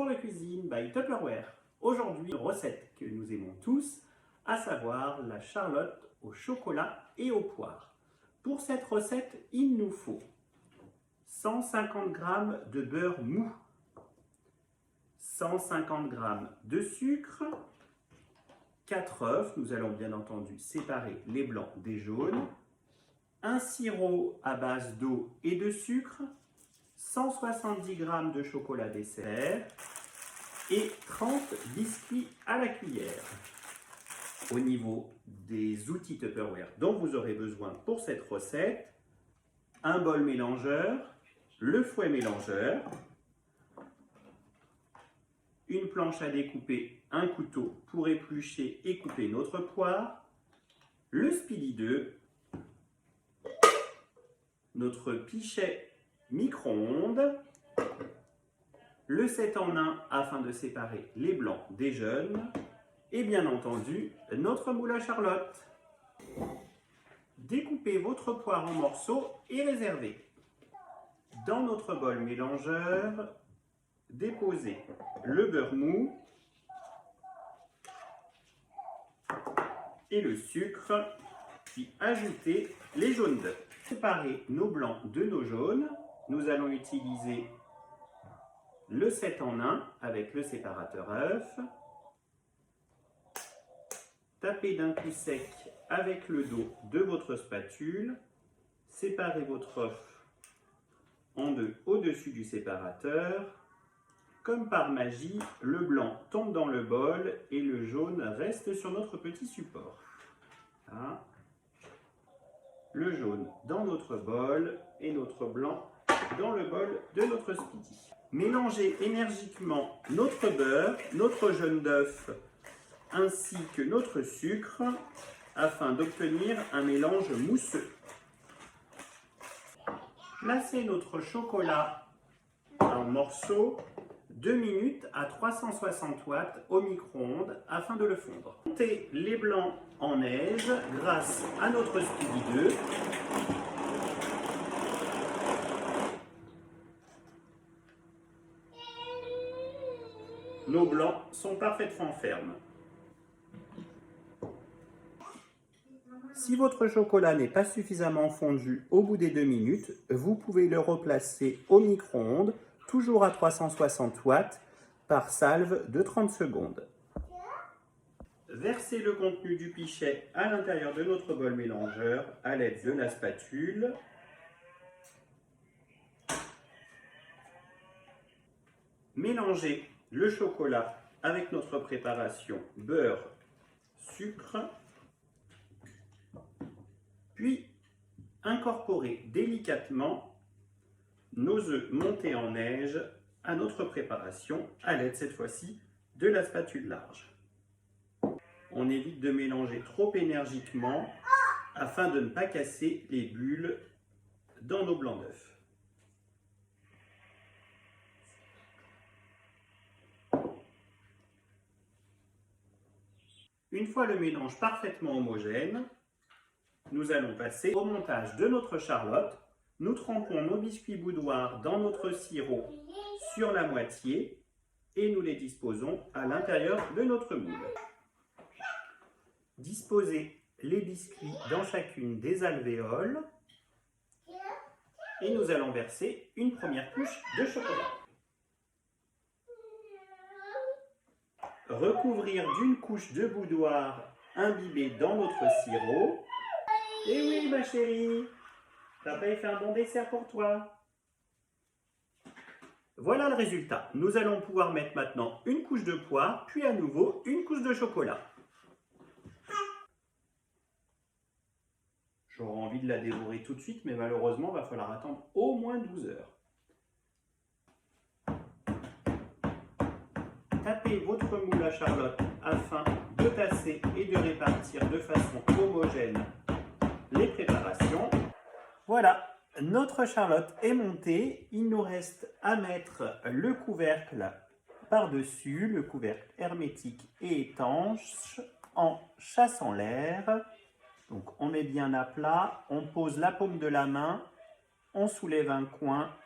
Bonjour la cuisine by Tupperware. Aujourd'hui, une recette que nous aimons tous, à savoir la charlotte au chocolat et aux poires. Pour cette recette, il nous faut 150 g de beurre mou, 150 g de sucre, 4 œufs, nous allons bien entendu séparer les blancs des jaunes, un sirop à base d'eau et de sucre, 170 g de chocolat dessert et 30 biscuits à la cuillère. Au niveau des outils Tupperware dont vous aurez besoin pour cette recette, un bol mélangeur, le fouet mélangeur, une planche à découper, un couteau pour éplucher et couper notre poire, le Speedy 2, notre pichet micro-ondes, le 7 en 1 afin de séparer les blancs des jaunes et bien entendu notre moule à charlotte. Découpez votre poire en morceaux et réservez. Dans notre bol mélangeur, déposez le beurre mou et le sucre, puis ajoutez les jaunes d'œufs. Séparez nos blancs de nos jaunes. Nous allons utiliser le 7 en 1 avec le séparateur œuf. Tapez d'un coup sec avec le dos de votre spatule. Séparez votre œuf en deux au-dessus du séparateur. Comme par magie, le blanc tombe dans le bol et le jaune reste sur notre petit support. Là. Le jaune dans notre bol et notre blanc dans le bol de notre Speedy. Mélangez énergiquement notre beurre, notre jaune d'œuf ainsi que notre sucre afin d'obtenir un mélange mousseux. Placez notre chocolat en morceaux 2 minutes à 360 watts au micro-ondes afin de le fondre. Montez les blancs en neige grâce à notre Speedy 2. Nos blancs sont parfaitement fermes. Si votre chocolat n'est pas suffisamment fondu au bout des 2 minutes, vous pouvez le replacer au micro-ondes, toujours à 360 watts, par salve de 30 secondes. Versez le contenu du pichet à l'intérieur de notre bol mélangeur à l'aide de la spatule. Mélangez le chocolat avec notre préparation beurre, sucre, puis incorporez délicatement nos œufs montés en neige à notre préparation à l'aide cette fois-ci de la spatule large. On évite de mélanger trop énergiquement afin de ne pas casser les bulles dans nos blancs d'œufs. Une fois le mélange parfaitement homogène, nous allons passer au montage de notre charlotte. Nous trempons nos biscuits boudoir dans notre sirop sur la moitié et nous les disposons à l'intérieur de notre moule. Disposez les biscuits dans chacune des alvéoles et nous allons verser une première couche de chocolat. Recouvrir d'une couche de boudoir imbibée dans notre sirop. Eh oui ma chérie, papa fait un bon dessert pour toi. Voilà le résultat. Nous allons pouvoir mettre maintenant une couche de poire, puis à nouveau une couche de chocolat. J'aurais envie de la dévorer tout de suite, mais malheureusement, il va falloir attendre au moins 12 heures. Tapez votre moule à charlotte afin de tasser et de répartir de façon homogène les préparations. Voilà, notre charlotte est montée. Il nous reste à mettre le couvercle par-dessus, le couvercle hermétique et étanche en chassant l'air. Donc on met bien à plat, on pose la paume de la main, on soulève un coin,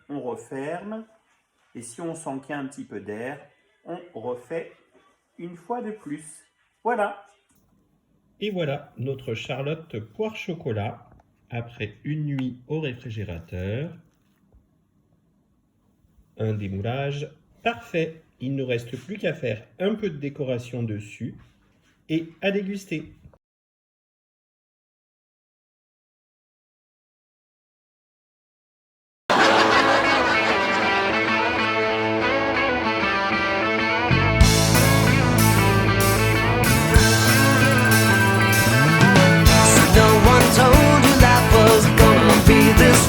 on referme Et si on sent qu'il y a un petit peu d'air, on refait une fois de plus. Voilà. Et voilà notre Charlotte poire chocolat après une nuit au réfrigérateur. Un démoulage parfait. Il ne reste plus qu'à faire un peu de décoration dessus et à déguster.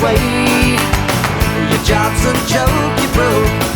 Way. Your job's a joke you broke.